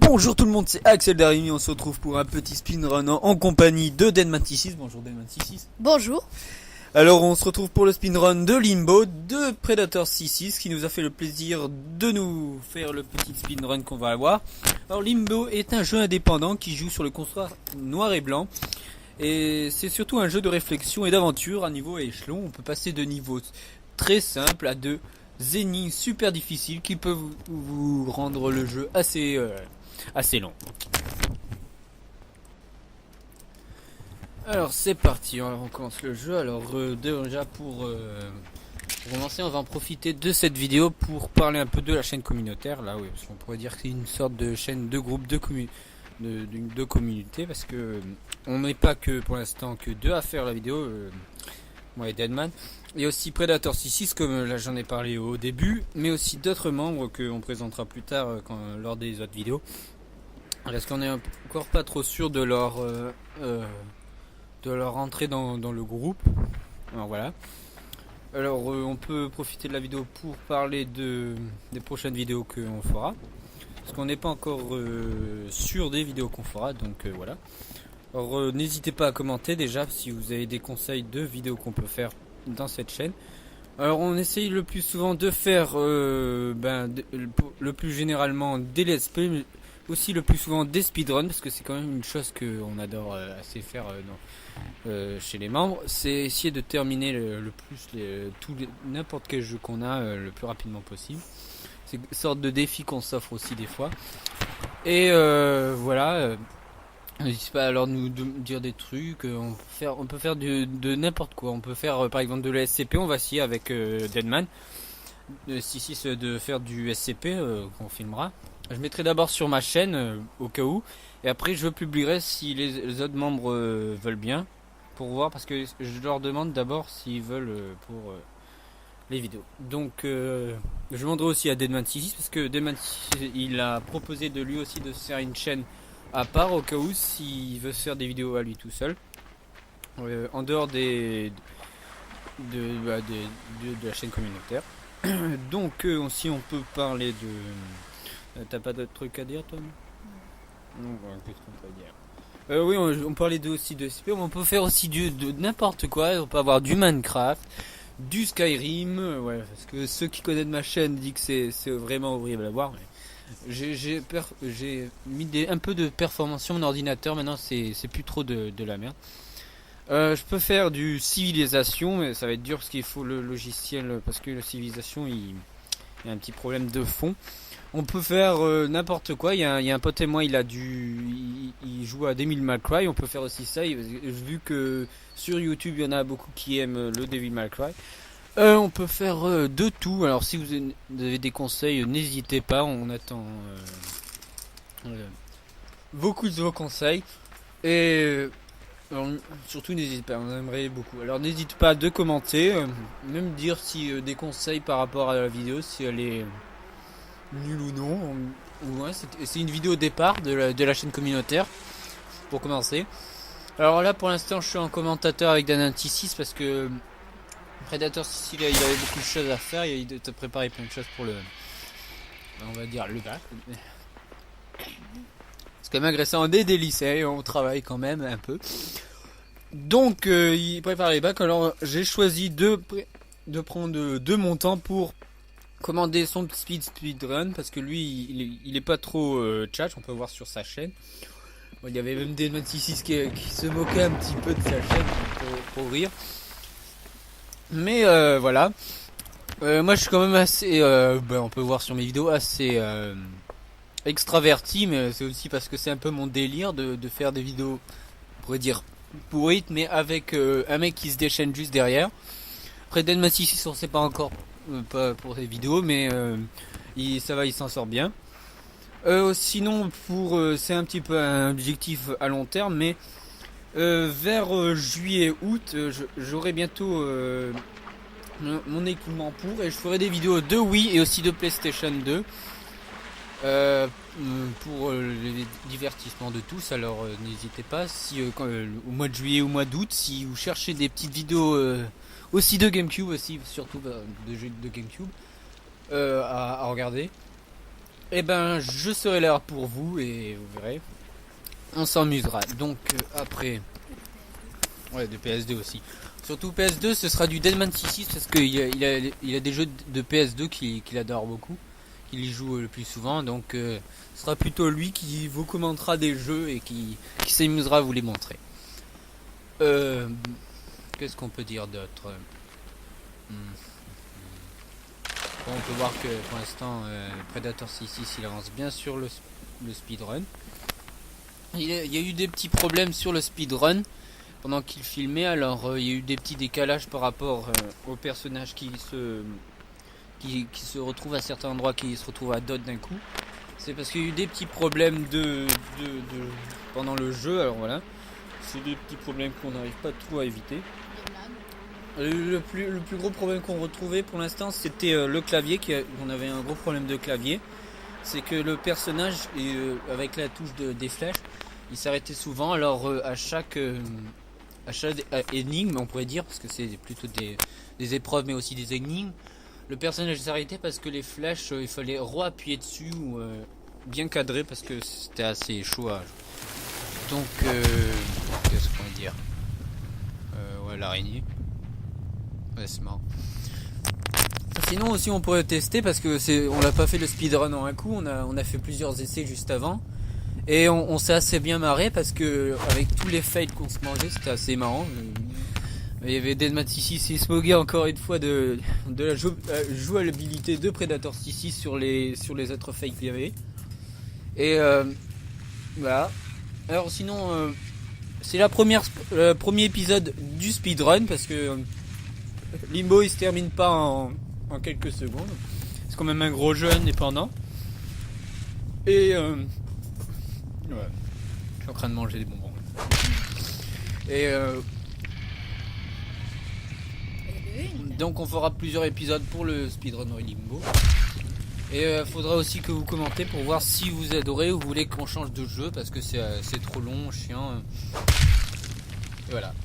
Bonjour tout le monde, c'est Axel Darimi, on se retrouve pour un petit speedrun en compagnie de Deadman66. Bonjour Deadman66. Bonjour. Alors on se retrouve pour le speedrun de Limbo, de Predator 66, qui nous a fait le plaisir de nous faire le petit speedrun qu'on va avoir. Alors Limbo est un jeu indépendant qui joue sur le console noir et blanc. Et c'est surtout un jeu de réflexion et d'aventure à niveau et échelon. On peut passer de niveaux très simples à de énigmes super difficiles qui peuvent vous rendre le jeu assez long. Alors c'est parti, on commence le jeu. Alors déjà pour commencer, on va en profiter de cette vidéo pour parler un peu de la chaîne communautaire. Là oui, parce qu'on pourrait dire que c'est une sorte de chaîne de groupe de communauté, parce que on n'est pas que pour l'instant que deux à faire la vidéo, moi et Deadman. Il y a aussi Predator 66 comme là j'en ai parlé au début, mais aussi d'autres membres qu'on présentera plus tard lors des autres vidéos. Parce qu'on est encore pas trop sûr de leur entrée dans le groupe. Alors voilà. Alors on peut profiter de la vidéo pour parler des prochaines vidéos qu'on fera. Parce qu'on n'est pas encore sûr des vidéos qu'on fera, donc voilà. Alors n'hésitez pas à commenter déjà si vous avez des conseils de vidéos qu'on peut faire dans cette chaîne. Alors on essaye le plus souvent de faire le plus généralement des let's play, mais aussi le plus souvent des speedruns, parce que c'est quand même une chose qu'on adore assez faire chez les membres. C'est essayer de terminer n'importe quel jeu qu'on a le plus rapidement possible. C'est une sorte de défi qu'on s'offre aussi des fois. Et voilà. N'hésitez pas alors nous dire des trucs. On peut faire de n'importe quoi. On peut faire par exemple de la SCP. On va essayer avec Deadman de faire du SCP qu'on filmera. Je mettrai d'abord sur ma chaîne au cas où, et après je publierai si les autres membres veulent bien, pour voir, parce que je leur demande d'abord s'ils veulent pour les vidéos. Donc je demanderai aussi à Deadman66, parce que Deadman66 il a proposé de lui aussi de se faire une chaîne à part au cas où s'il veut se faire des vidéos à lui tout seul, en dehors de la chaîne communautaire. Donc aussi on peut parler de... T'as pas d'autres trucs à dire toi? Non, qu'est-ce qu'on peut dire? Oui, on parlait aussi de SCP, on peut faire aussi de n'importe quoi. On peut avoir du Minecraft, du Skyrim, ouais, parce que ceux qui connaissent ma chaîne disent que c'est vraiment horrible à voir. Mais j'ai mis un peu de performance sur mon ordinateur, maintenant c'est plus trop de la merde. Je peux faire du civilisation, mais ça va être dur parce qu'il faut le logiciel, parce que la civilisation il y a un petit problème de fond. On peut faire n'importe quoi. Il y a un pote et moi, il joue à Devil May Cry. On peut faire aussi ça. Vu que sur YouTube, il y en a beaucoup qui aiment le Devil May Cry. On peut faire de tout. Alors si vous avez des conseils, n'hésitez pas. On attend beaucoup de vos conseils. Et surtout n'hésitez pas, on aimerait beaucoup. Alors n'hésitez pas de commenter, même dire si des conseils par rapport à la vidéo, si elle est nulle ou non. Ouais, c'est une vidéo au départ de la chaîne communautaire, pour commencer. Alors là pour l'instant je suis en commentateur avec Deadman66, parce que Predator 66 il avait beaucoup de choses à faire, il a préparé plein de choses pour on va dire le bac. C'est quand même agressant des délices, on travaille quand même un peu. Donc il prépare les bacs. Alors j'ai choisi de prendre de mon temps pour commander son speedrun, parce que lui il est pas trop tchatch, on peut voir sur sa chaîne. Bon, il y avait même Deadman66 qui se moquait un petit peu de sa chaîne pour rire. Mais voilà. Moi je suis quand même assez on peut voir sur mes vidéos assez extraverti, mais c'est aussi parce que c'est un peu mon délire de faire des vidéos, on pourrait dire pourrites, mais avec un mec qui se déchaîne juste derrière. Après Deadman66 on sait pas encore pas pour les vidéos, mais ça va, il s'en sort bien. Sinon c'est un petit peu un objectif à long terme, mais vers juillet août j'aurai bientôt mon équipement et je ferai des vidéos de Wii et aussi de PlayStation 2 pour les divertissements de tous. Alors n'hésitez pas, si au mois de juillet ou au mois d'août, si vous cherchez des petites vidéos aussi de GameCube, aussi surtout de jeux de GameCube à regarder. Eh ben, je serai là pour vous et vous verrez. On s'amusera. Donc, après. Ouais, de PS2 aussi. Surtout PS2, ce sera du Deadman 66 parce qu'il a des jeux de PS2 qu'il adore beaucoup. Qu'il y joue le plus souvent. Donc, ce sera plutôt lui qui vous commentera des jeux et qui s'amusera à vous les montrer. Qu'est-ce qu'on peut dire d'autre? Bon, on peut voir que pour l'instant Predator 66 il avance bien sur le speedrun. Il y a eu des petits problèmes sur le speedrun pendant qu'il filmait, alors il y a eu des petits décalages par rapport aux personnages qui se retrouvent à certains endroits, qui se retrouvent à d'autres d'un coup. C'est parce qu'il y a eu des petits problèmes pendant le jeu, alors voilà. C'est des petits problèmes qu'on n'arrive pas trop à éviter. Le plus gros problème qu'on retrouvait pour l'instant, c'était le clavier. On avait un gros problème de clavier. C'est que le personnage, avec la touche des flèches, il s'arrêtait souvent. Alors à chaque énigme, on pourrait dire, parce que c'est plutôt des épreuves, mais aussi des énigmes, le personnage s'arrêtait parce que les flèches, il fallait appuyer dessus ou bien cadrer parce que c'était assez chaud à jouer. Donc, qu'est-ce qu'on va dire? Ouais, l'araignée. Ouais, c'est marrant. Sinon aussi on pourrait tester parce que on l'a pas fait le speedrun en un coup, on a fait plusieurs essais juste avant et on s'est assez bien marré parce que avec tous les fails qu'on se mangeait, c'était assez marrant. Il y avait Deadman 66 qui se moquait encore une fois de la jouabilité de Predator 66 sur les autres fails qu'il y avait. Et voilà. Alors sinon c'est le premier épisode du speedrun parce que Limbo il se termine pas en quelques secondes. C'est quand même un gros jeu indépendant. Et ouais. Je suis en train de manger des bonbons. Et donc on fera plusieurs épisodes pour le speedrun de Limbo. Et faudra aussi que vous commentez pour voir si vous adorez ou vous voulez qu'on change de jeu parce que c'est trop long, chiant. Et voilà.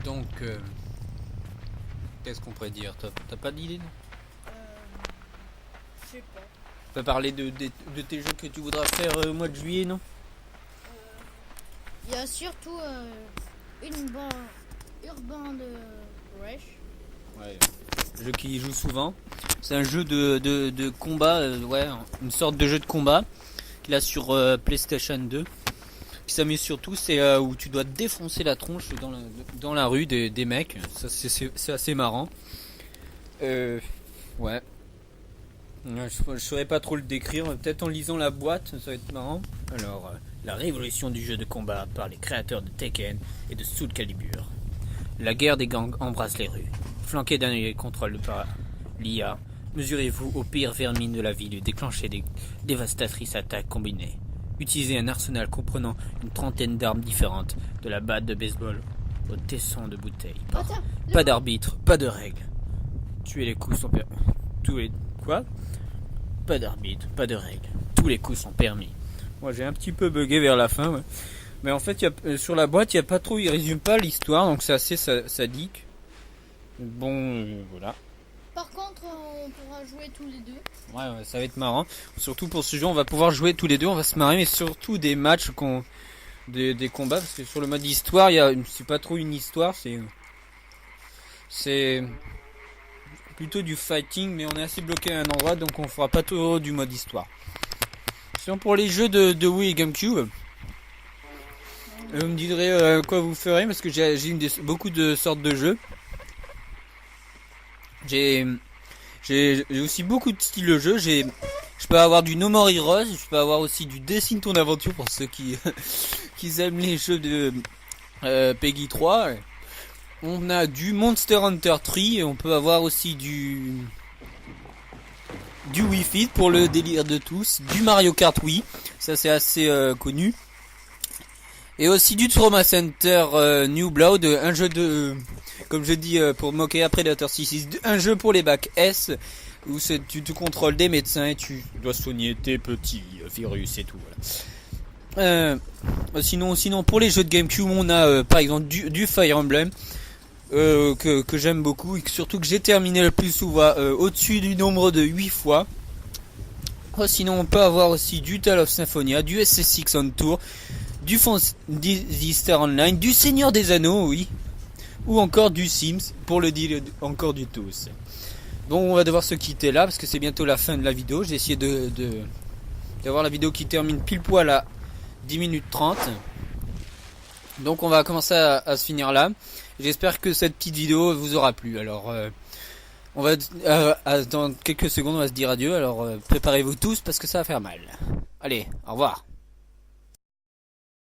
Donc qu'est-ce qu'on pourrait dire? T'as pas d'idée, non? Je sais pas. Tu peux parler de tes jeux que tu voudras faire au mois de juillet, non? Il y a surtout une bande urbain de Rush. Ouais. Jeu qui joue souvent. C'est un jeu de combat, ouais, une sorte de jeu de combat qu'il a sur PlayStation 2. Qui s'amuse surtout, c'est où tu dois défoncer la tronche dans la rue des mecs. Ça, c'est assez marrant. Ouais. Je saurais pas trop le décrire. Peut-être en lisant la boîte, ça va être marrant. Alors, la révolution du jeu de combat par les créateurs de Tekken et de Soul Calibur. La guerre des gangs embrasse les rues. Flanqué d'un œil contrôle par l'IA, mesurez-vous aux pires vermines de la ville et déclenchez des dévastatrices attaques combinées. Utilisez un arsenal comprenant une trentaine d'armes différentes, de la batte de baseball au tesson de bouteille. Pas d'arbitre, pas de règles. Tuer les coups sont permis. Quoi? Pas d'arbitre, pas de règles. Tous les coups sont permis. Moi j'ai un petit peu bugué vers la fin, ouais. Mais en fait, sur la boîte, il résume pas l'histoire, donc c'est assez sadique. Bon, voilà. Par contre, on pourra jouer tous les deux. Ouais, ça va être marrant. Surtout pour ce jeu, on va pouvoir jouer tous les deux, on va se marrer, mais surtout des matchs, des combats, parce que sur le mode histoire, c'est pas trop une histoire, c'est plutôt du fighting, mais on est assez bloqué à un endroit, donc on fera pas trop du mode histoire. Sinon pour les jeux de Wii et GameCube, vous me direz quoi vous ferez, parce que j'ai beaucoup de sortes de jeux. J'ai aussi beaucoup de styles de jeu. Je peux avoir du No More Heroes, je peux avoir aussi du Dessine ton aventure pour ceux qui aiment les jeux de Peggy 3. On a du Monster Hunter 3 et on peut avoir aussi du Wii Fit pour le délire de tous, du Mario Kart Wii, ça c'est assez connu. Et aussi du Trauma Center New Blood, un jeu de, comme je dis pour moquer à Predator 66, un jeu pour les bacs S, où tu contrôles des médecins et tu dois soigner tes petits virus et tout. Voilà. Sinon pour les jeux de GameCube, on a par exemple du Fire Emblem, que j'aime beaucoup, et surtout que j'ai terminé le plus souvent au-dessus du nombre de 8 fois. Sinon on peut avoir aussi du Tale of Symphonia, du SSX on Tour, du Fantasy Star Online, du Seigneur des Anneaux, oui, ou encore du Sims, pour le dire encore du tous. Bon, on va devoir se quitter là parce que c'est bientôt la fin de la vidéo. J'ai essayé d'avoir la vidéo qui termine pile poil à 10 minutes 30. Donc on va commencer à se finir là. J'espère que cette petite vidéo vous aura plu. Alors on va dans quelques secondes on va se dire adieu. Alors préparez-vous tous parce que ça va faire mal. Allez, au revoir.